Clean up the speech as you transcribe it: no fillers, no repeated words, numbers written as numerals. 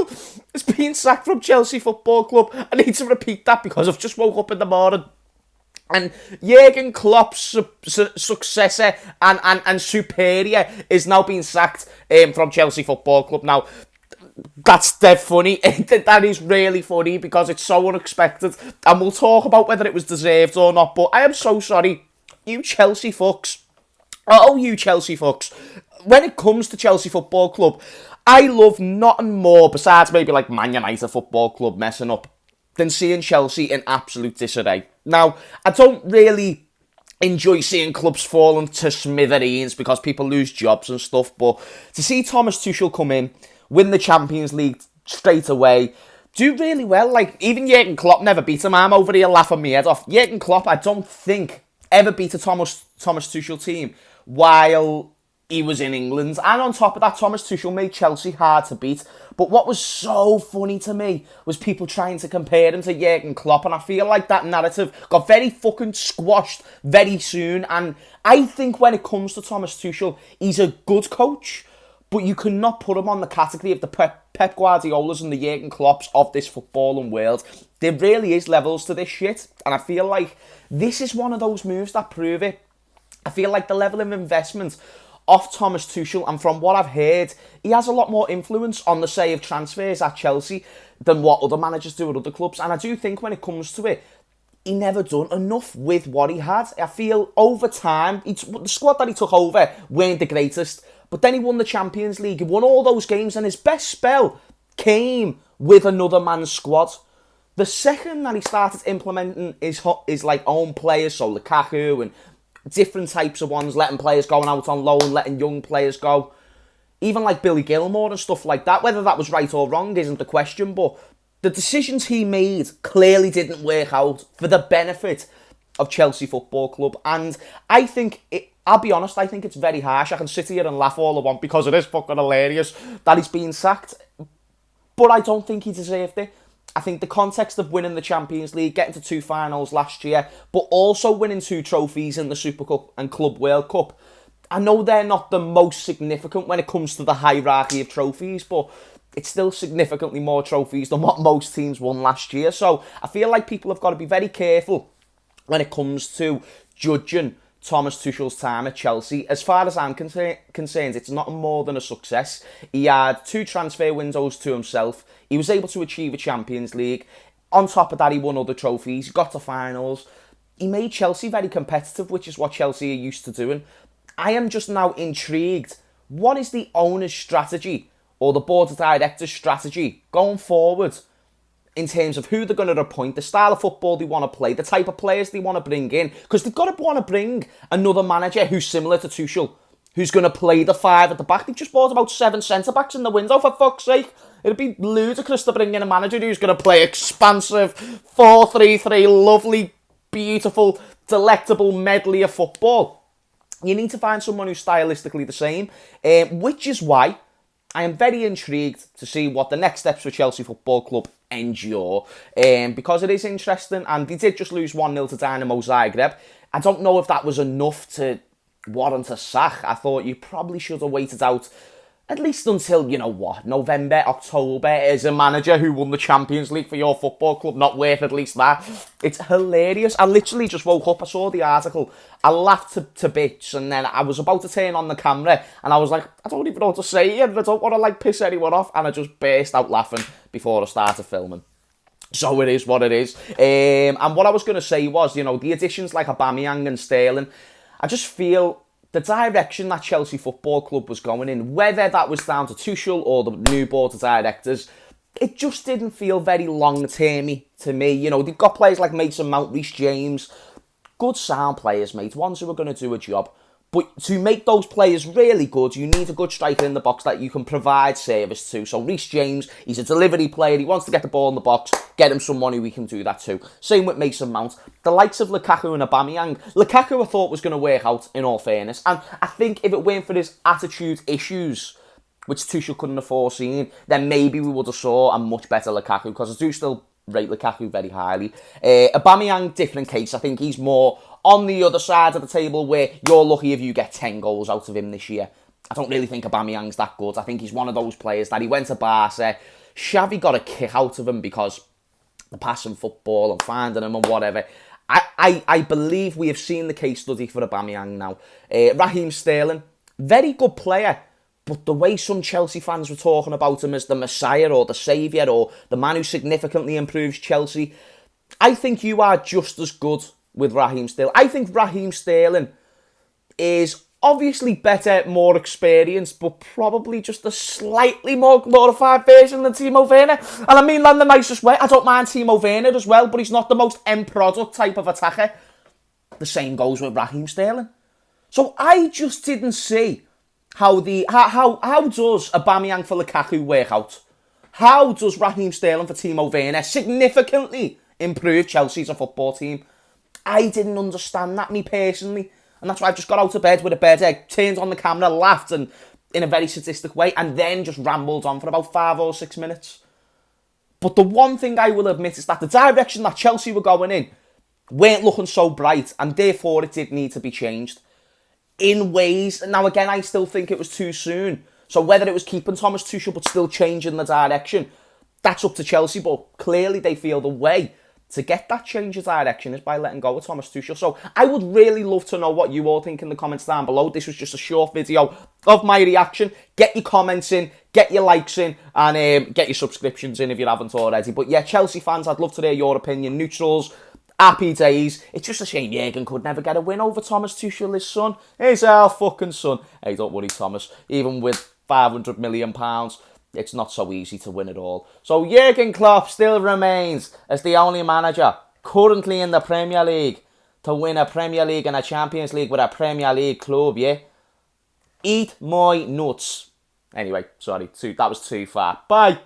Tuchel has been sacked from Chelsea Football Club. I need to repeat that because I've just woke up in the morning. And Jurgen Klopp's successor and superior is now being sacked from Chelsea Football Club. Now, that's dead funny. That is really funny because it's so unexpected. And we'll talk about whether it was deserved or not. But I am so sorry. You Chelsea fucks. Oh, you Chelsea fucks. When it comes to Chelsea Football Club, I love nothing more besides maybe like Man United Football Club messing up than seeing Chelsea in absolute disarray. Now, I don't really enjoy seeing clubs falling to smithereens because people lose jobs and stuff, but to see Thomas Tuchel come in, win the Champions League straight away, do really well. Like, even Jurgen Klopp never beat him. I'm over here laughing my head off. Jurgen Klopp, I don't think, ever beat a Thomas Tuchel team while he was in England. And on top of that, Thomas Tuchel made Chelsea hard to beat. But what was so funny to me was people trying to compare him to Jurgen Klopp. And I feel like that narrative got very fucking squashed very soon. And I think when it comes to Thomas Tuchel, he's a good coach. But you cannot put him on the category of the Pep Guardiolas and the Jurgen Klopps of this footballing world. There really is levels to this shit. And I feel like this is one of those moves that prove it. I feel like the level of investment off Thomas Tuchel, and from what I've heard, he has a lot more influence on the say of transfers at Chelsea than what other managers do at other clubs. And I do think when it comes to it, he never done enough with what he had. I feel over time, the squad that he took over weren't the greatest, but then he won the Champions League, he won all those games, and his best spell came with another man's squad. The second that he started implementing his like own players, so Lukaku and different types of ones, letting players going out on loan, letting young players go, even like Billy Gilmore and stuff like that, whether that was right or wrong isn't the question, but the decisions he made clearly didn't work out for the benefit of Chelsea Football Club. And I think, I'll be honest, I think it's very harsh. I can sit here and laugh all I want because it is fucking hilarious that he's been sacked, but I don't think he deserved it. I think the context of winning the Champions League, getting to 2 finals last year, but also winning 2 trophies in the Super Cup and Club World Cup. I know they're not the most significant when it comes to the hierarchy of trophies, but it's still significantly more trophies than what most teams won last year. So I feel like people have got to be very careful when it comes to judging Thomas Tuchel's time at Chelsea. As far as I'm concerned, it's not more than a success. He had 2 transfer windows to himself. He was able to achieve a Champions League. On top of that, he won other trophies. He got to finals. He made Chelsea very competitive, which is what Chelsea are used to doing. I am just now intrigued. What is the owner's strategy or the board of directors' strategy going forward in terms of who they're going to appoint, the style of football they want to play, the type of players they want to bring in? Because they've got to want to bring another manager who's similar to Tuchel, who's going to play the 5 at the back. They've just bought about 7 centre-backs in the window, for fuck's sake. It'd be ludicrous to bring in a manager who's going to play expansive 4-3-3, lovely, beautiful, delectable medley of football. You need to find someone who's stylistically the same, which is why I am very intrigued to see what the next steps for Chelsea Football Club endure, because it is interesting, and they did just lose 1-0 to Dynamo Zagreb. I don't know if that was enough to warrant a sack. I thought you probably should have waited out at least until, November, October, as a manager who won the Champions League for your football club. Not worth at least that. It's hilarious. I literally just woke up, I saw the article, I laughed to bits, and then I was about to turn on the camera, and I was like, I don't even know what to say here, I don't want to piss anyone off, and I just burst out laughing before I started filming. So it is what it is. And what I was going to say was, the additions like Aubameyang and Sterling, I just feel the direction that Chelsea Football Club was going in, whether that was down to Tuchel or the new board of directors, it just didn't feel very long-termy to me. They've got players like Mason Mount, Reece James, good sound players, mate, ones who are going to do a job. But to make those players really good, you need a good striker in the box that you can provide service to. So Reece James, he's a delivery player. He wants to get the ball in the box. Get him someone who we can do that to. Same with Mason Mount. The likes of Lukaku and Aubameyang. Lukaku I thought was going to work out, in all fairness. And I think if it weren't for his attitude issues, which Tuchel couldn't have foreseen, then maybe we would have saw a much better Lukaku, because I do still rate Lukaku very highly. Aubameyang, different case. I think he's more on the other side of the table, where you're lucky if you get 10 goals out of him this year. I don't really think Aubameyang's that good. I think he's one of those players that he went to Barca, Xavi got a kick out of him because the passing football and finding him and whatever. I believe we have seen the case study for Aubameyang now. Raheem Sterling, very good player, but the way some Chelsea fans were talking about him as the Messiah or the Saviour or the man who significantly improves Chelsea, I think you are just as good with Raheem Sterling. I think Raheem Sterling is obviously better, more experienced, but probably just a slightly more glorified version than Timo Werner. And I mean that in the nicest way. I don't mind Timo Werner as well, but he's not the most end product type of attacker. The same goes with Raheem Sterling. So I just didn't see how does Aubameyang for Lukaku work out? How does Raheem Sterling for Timo Werner significantly improve Chelsea as a football team? I didn't understand that, me personally. And that's why I've just got out of bed with a bird egg, turned on the camera, laughed and in a very sadistic way, and then just rambled on for about 5 or 6 minutes. But the one thing I will admit is that the direction that Chelsea were going in weren't looking so bright, and therefore it did need to be changed. In ways, now again, I still think it was too soon. So whether it was keeping Thomas Tuchel but still changing the direction, that's up to Chelsea, but clearly they feel the way to get that change of direction is by letting go of Thomas Tuchel. So I would really love to know what you all think in the comments down below. This was just a short video of my reaction. Get your comments in, get your likes in, and get your subscriptions in if you haven't already. But yeah, Chelsea fans, I'd love to hear your opinion. Neutrals, happy days. It's just a shame Jurgen could never get a win over Thomas Tuchel, his son. He's our fucking son. Hey, don't worry, Thomas. Even with £500 million, it's not so easy to win it all. So Jurgen Klopp still remains as the only manager currently in the Premier League to win a Premier League and a Champions League with a Premier League club, yeah? Eat my nuts. Anyway, sorry, that was too far. Bye.